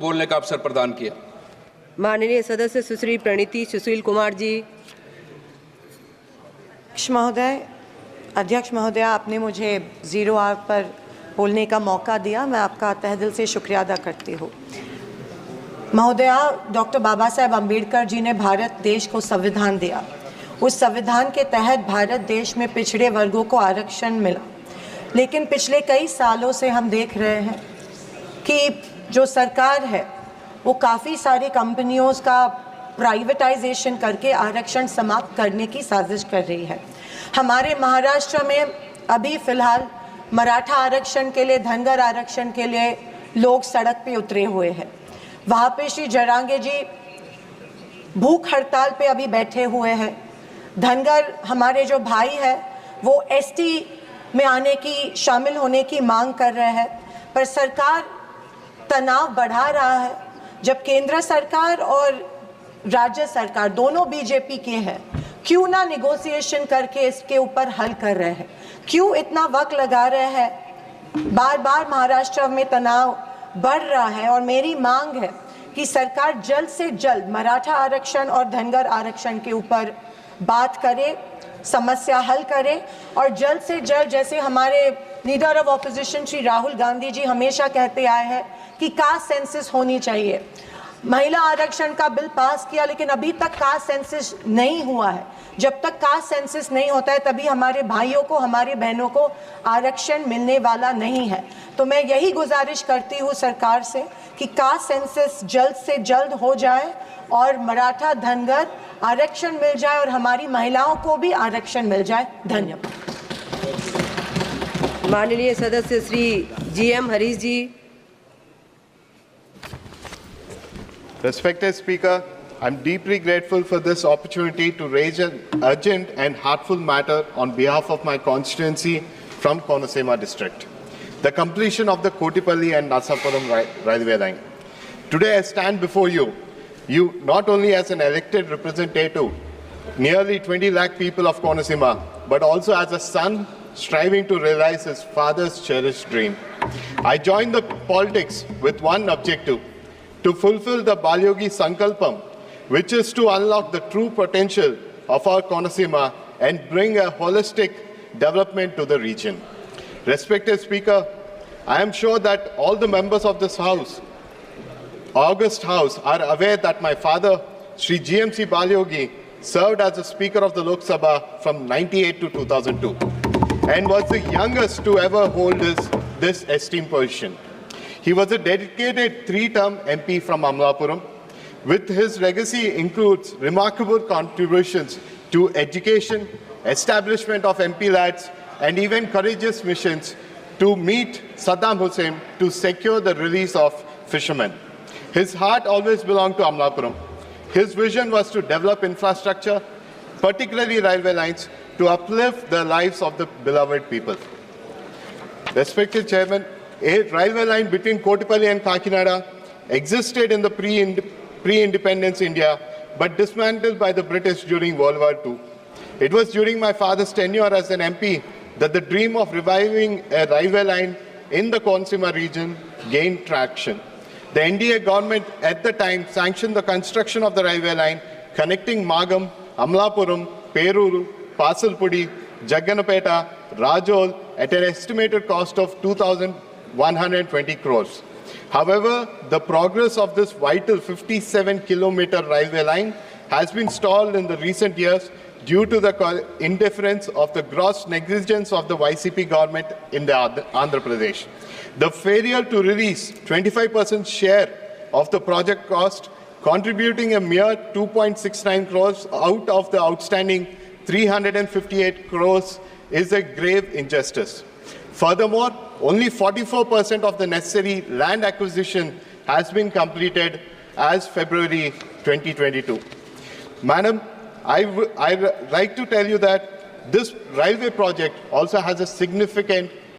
बोलने का अवसर प्रदान किया। माननीय सदस्य सुश्री प्रणीति सुशील कुमार जी। अध्यक्ष महोदय, आपने मुझे 0 आवर पर बोलने का मौका दिया, मैं आपका तहे दिल से शुक्रिया अदा करती हूँ। महोदया, डॉक्टर बाबा साहेब अम्बेडकर जी ने भारत देश को संविधान दिया। उस संविधान के तहत भारत देश में पिछड़े वर्गों को आरक्षण मिला, लेकिन पिछले कई सालों से हम देख रहे हैं कि जो सरकार है वो काफ़ी सारी कंपनियों का प्राइवेटाइजेशन करके आरक्षण समाप्त करने की साजिश कर रही है। हमारे महाराष्ट्र में अभी फ़िलहाल मराठा आरक्षण के लिए, धनगर आरक्षण के लिए लोग सड़क पे उतरे हुए हैं। वहाँ पे श्री जरांगे जी भूख हड़ताल पे अभी बैठे हुए हैं। धनगर हमारे जो भाई है वो एसटी में आने की, शामिल होने की मांग कर रहे हैं, पर सरकार तनाव बढ़ा रहा है। जब केंद्र सरकार और राज्य सरकार दोनों बीजेपी के हैं, क्यों ना निगोशिएशन करके इसके ऊपर हल कर रहे हैं? क्यों इतना वक्त लगा रहे हैं? बार बार महाराष्ट्र में तनाव बढ़ रहा है और मेरी मांग है कि सरकार जल्द से जल्द मराठा आरक्षण और धनगर आरक्षण के ऊपर बात करे, समस्या हल करे और जल्द से जल्द, जैसे हमारे leader of opposition Shri Rahul Gandhi ji हमेशा कहते आए हैं कि कास्ट सेंसस होनी चाहिए। महिला आरक्षण का बिल पास किया, लेकिन अभी तक कास्ट सेंसस नहीं हुआ है। जब तक कास्ट सेंसस नहीं होता है तभी हमारे भाइयों को, हमारी बहनों को आरक्षण मिलने वाला नहीं है। तो मैं यही गुजारिश करती हूँ सरकार से कि कास्ट सेंसस जल्द से जल्द हो जाए और मराठा धनगर आरक्षण मिल जाए और हमारी महिलाओं को भी आरक्षण मिल जाए। धन्यवाद। माननीय सदस्य Shri GM Harish ji. Respected Speaker, I'm deeply grateful for this opportunity to raise an urgent and heartful matter on behalf of my constituency from Konaseema district, the completion of the Kotipalli and Nasapuram railway line. Today I stand before you not only as an elected representative, nearly 20 lakh people of Konaseema, but also as a son striving to realize his father's cherished dream. I joined the politics with one objective: to fulfill the Balyogi Sankalpam, which is to unlock the true potential of our Konaseema and bring a holistic development to the region. Respected Speaker, I am sure that all the members of this House, August House, are aware that my father, Sri GMC Balyogi, served as the Speaker of the Lok Sabha from 1998 to 2002 and was the youngest to ever hold this esteemed position. He was a dedicated 3-term MP from Amlapuram. With his legacy includes remarkable contributions to education, establishment of MP lads, and even courageous missions to meet Saddam Hussein to secure the release of fishermen. His heart always belonged to Amlapuram. His vision was to develop infrastructure, particularly railway lines, to uplift the lives of the beloved people. Respected Chairman, a railway line between Kotipalli and Kakinada existed in the pre-independence India, but dismantled by the British during World War II. It was during my father's tenure as an MP that the dream of reviving a railway line in the Konaseema region gained traction. The NDA government at the time sanctioned the construction of the railway line connecting Magam, Amlapuram, Peruru, Pasalpudi, Jagganapeta, Rajol at an estimated cost of 2,120 crores. However, the progress of this vital 57-kilometer railway line has been stalled in the recent years due to the indifference of the gross negligence of the YCP government in the Andhra Pradesh. The failure to release 25% share of the project cost, contributing a mere 2.69 crores out of the outstanding 358 crores, is a grave injustice. Furthermore, only 44% of the necessary land acquisition has been completed as February 2022. Madam, I'd like to tell you that this railway project also has a significant